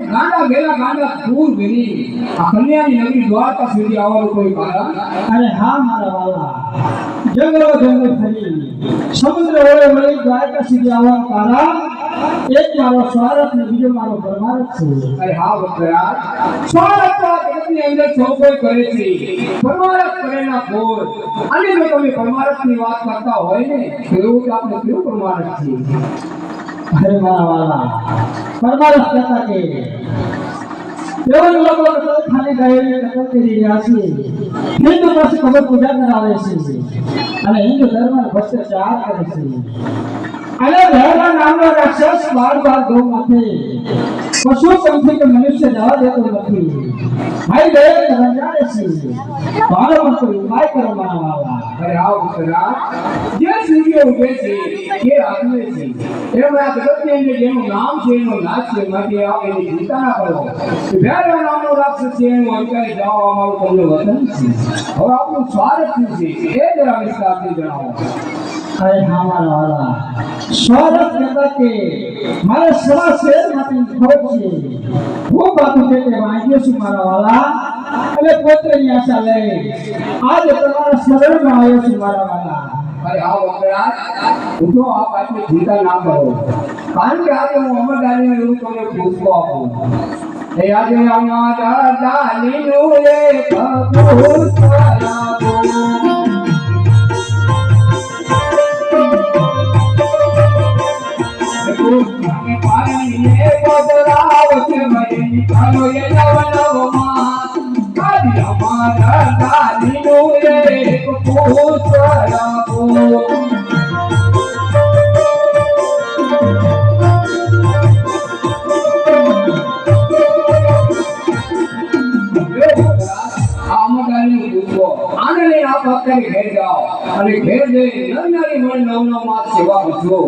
ગાંડા ગેલા ગાંડા દૂર ગઈ આ કન્યાની નગરી દ્વારકા સુધી આવવાનું કોઈ કારણ? અરે હા મારા વાલા, જંગલો જંગલ ફરી સમુદ્ર ઓળે મળી દ્વારકા સુધી આવવાનું કારણ એક મારો સ્વાર્થ ને બીજો મારો પરમાર્થ છે. અરે હા વકરા, સ્વાર્થ તો આ જગતની અંદર સૌ કોઈ કરે છે, પરમાર્થ કરેના કોઈ. અને જો તમે પરમાર્થની વાત કરતા હોય ને તો એવું કે આપણે કેવું પરમાર્થ છે? અરે મારા વાલા, પરમાર્થ કહેતા કે એવા લોકો ખાલી ગયેલી કથા કરી રહ્યા છે. હિન્દુ પાસે ખબર પૂજા કરાવે છે અને હિન્દુ ધર્મ ભ્રષ્ટાચાર કરે છે. અને ધર્મ નામનો રાક્ષસ બાર ગૌ માથે પશુ પંખી કે મનુષ્ય જવા દેતો નથી. ભાઈ દરેક રંજાડે છે, મારો પણ કોઈ ઉપાય કરો મારા વાલા. અરે આ વકરા, જે સૂર્ય ઉગે છે એ આત્મે છે, એમાં આ જગતની અંદર જેનું નામ છે એનો નાશ છે. માટે આ એની ચિંતા ના કરો. ભેરવા નામનો રાક્ષસ છે એનું અંકારે જવા અમારું તમને વતન છે. હવે આપણું સ્વાર્થ શું છે એ જરા વિસ્તારથી જણાવો. અરે હા મારા વાલા, સ્વાર્થ કહેતા કે મારે સવા શેર માંથી ખોટ છે. હું બાપુ પેટે વાંચ્યો છું મારા વાલા, અને પોતાની આશા લઈ આજે તમારા સ્મરણમાં આવ્યો છું મારા વાલા. અરે આ વકરા, ઉઠો, આપ આટલી ચિંતા ના કરો, કારણ કે આજે હું અમરદારીને એવું તમને પૂછતો આપું. એ આજે અમારા દાલીનું એક ભૂત કરાવો. ઘેર જાઓ અને ઘેર જઈ નરનારી મન નવનો માસ સેવા કરજો.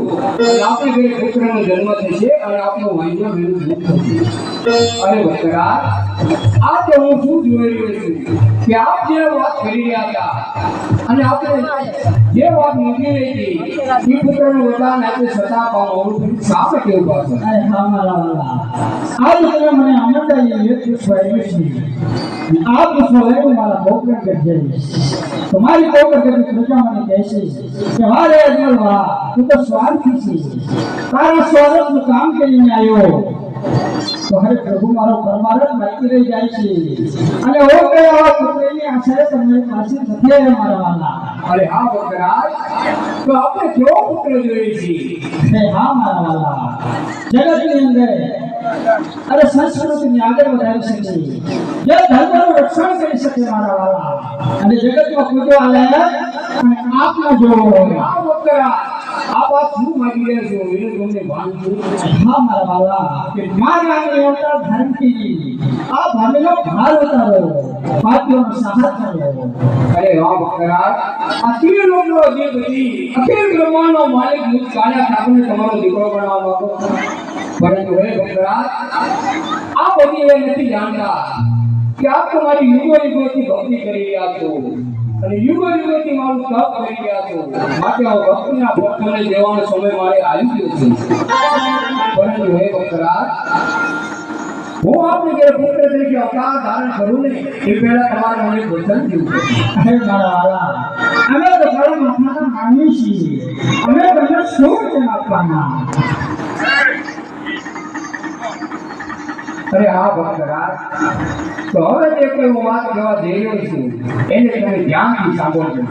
આપણે ઘરે પુત્રનો જન્મ થશે અને આપણું વાંજ્ય મેળું દુઃખ થશે. અરે વકરા, આ તો હું શું જોઈ રહ્યો છું કે આપ જે વાત કરી રહ્યા હતા અને આપણે જે વાત મૂકી રહી હતી એ પુત્રનું વરદાન આપણે સદા પામવું સામે કેવું પાછું. અરે હા મારા વાલા, આજ તમે મને આનંદાઈ એક પૂછવાયું છે. આ પૂછવાયું મારા પોકર કે જઈશ. તમારી પોકર કે પ્રજા મને કહેશે કે વારે અજમલવા, તું તો સ્વાર્થી છે, તારા સ્વાર્થનું કામ કરીને આવ્યો તો હરે પ્રભુ મારો પરમાર્થ બાકી રહી જાય છે. અને ઓ કયા પુત્રની આશરે તમારી પાસે નથી મારા વાલા. અરે હા વકરા, તો આપણે કેવો પુત્ર જોઈએ છીએ? હે હા મારા વાલા, જગતની અંદર અરે સંસ્કૃતિને આગળ વધારી શકે, જે ધર્મનું રક્ષણ કરી શકે મારા વાલા, અને જગતમાં પૂજવા લે અને આપના જોવો. આ વકરા, આ વાત શું માગી રહ્યા છો એનું તમને ભાન છે? હા મારા વાલા, કે મારા અવતાર ધર્મ કી આ ભાવનો ભાર ઉતારો, પાપીઓનો સહાય કરો. અરે વાહ વકરા, અખિલ લોકનો અધિપતિ, અખિલ બ્રહ્માંડનો માલિક મુજ કાળા ઠાકોરને તમારો દીકરો બનાવવા માંગો. પરંતુ હે વકરા, આ બધી એ નથી જાણતા કે આપ તમારી યુગો યુગોથી ભક્તિ કરી રહ્યા છો અને યુગો યુગોથી મારું તપ કરી રહ્યા છો. માટે હું ભક્તિના ભક્તોને દેવાનો સમય મારે આવી ગયો છે. પરંતુ હે વકરા, હું આપને ઘરે પુત્ર તરીકે અવતાર ધારણ કરું ને એ પહેલા તમારે મને વચન દેવું પડશે. હે મારા વાલા, અમે તો ઘણા માથાના માનવી છીએ, અમે તમને શું વચન આપવાના? અરે હા વકરા, તો હવે જે કોઈ હું વાત કહેવા જઈ રહ્યો છું એને તમે ધ્યાનથી સાંભળજો.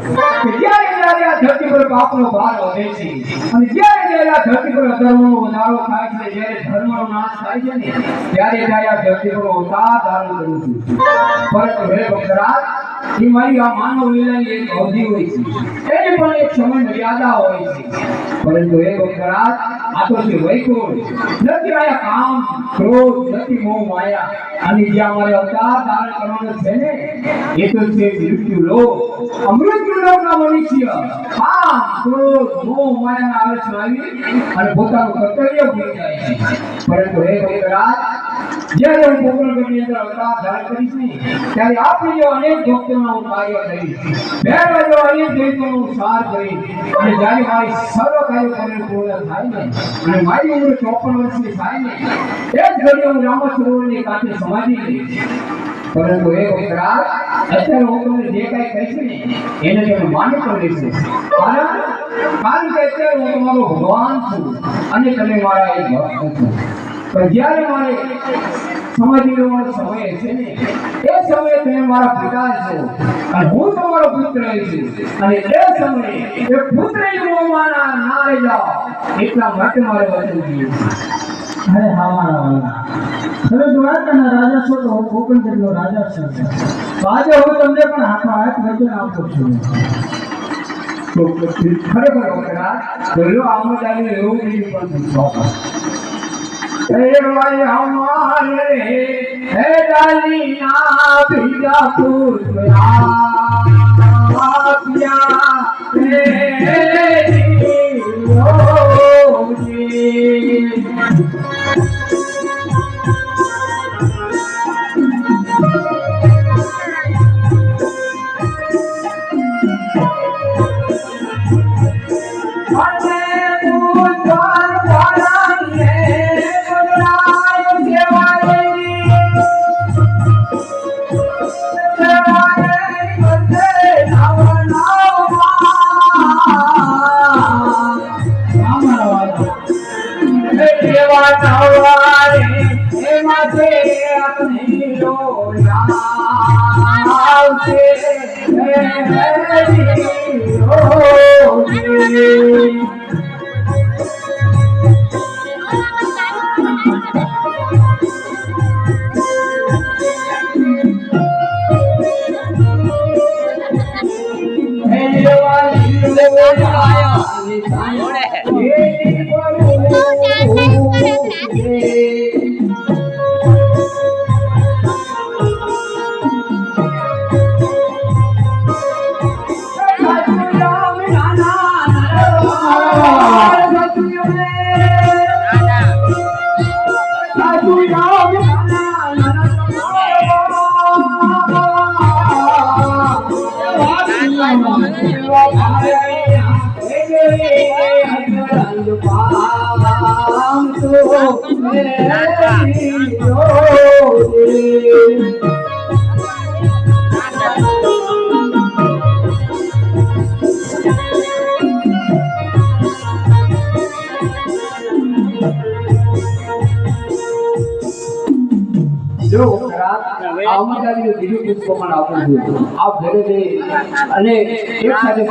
કે જ્યારે જ્યારે આ ધરતી પર પાપનો ભાર વધે છે અને જ્યારે જ્યારે આ ધરતી પર અધર્મનો વધારો થાય છે, જ્યારે ધર્મનો નાશ થાય છે ને ત્યારે ત્યારે આ ધરતી પર અવતાર ધારણ કરું છું. પરંતુ હે વકરા, એ મારી આ માનવ લીલાની એક અવધિ હોય છે, એની પણ એક સમય મર્યાદા હોય છે. પરંતુ હે વકરા, આ તો છે વૈકુંઠ, નથી આયા કામ ક્રોધ, નથી મોહ માયા, અને જે અમારે અવતાર ધારણ કરવાનો છે ને એ તો છે મૃત્યુ લોક. અમૃત્યુ લોકના મનુષ્ય આ કામ ક્રોધ મોહ માયાના આલસમાં આવી અને પોતાનું કર્તવ્ય ભૂલી જાય છે પરંતુ હે ભક્તરાજ જ્યારે હું પોકરણગઢની અંદર અવતાર ધારણ કરીશ ને ત્યારે આપણી જેવા અનેક ભક્તોના હું કાર્ય કરીશ ભેળવા જેવા અનેક દૈત્યોનો હું સાર કરીશ અને જ્યારે મારી સર્વ કાર્ય કરીને પૂર્ણ થાય ને અને મારી ઉંમર 54 વર્ષની થાય ને એ જ ઘડીએ હું રામા સરોવરની કાંઠે સમાધિ લઈશ પરંતુ એ ભક્તરાજ અત્યારે હું તમને જે કાંઈ કહીશ ને એને તમે માની પણ લેશો કારણ કે અત્યારે હું તમારો ભગવાન છું અને તમે મારા એક ભક્ત છો પણ જ્યારે મારે સમાધિ લેવાનો સમય છે ને એ સમયે તમે મારા પિતા છો અને હું તમારો પુત્ર છું અને એ સમયે એ પુત્રની મોહમાં ના રહી જાઓ એટલા માટે મારે વચન દીધું અરે હા મારા વાલા તમે દ્વારકાના રાજા છો તો હું કોકણગઢનો રાજા છું તો આજે હું તમને પણ હાથો હાથ વચન આપું છું તો ખરેખર વખરાજ બોલો આમાં જાઈને એવું નહીં પણ પૂછો હે ભાઈ હમારે હે ડાલી ના ભીજા પૂછ્યા હે આપ ઘરે અને એક સાથે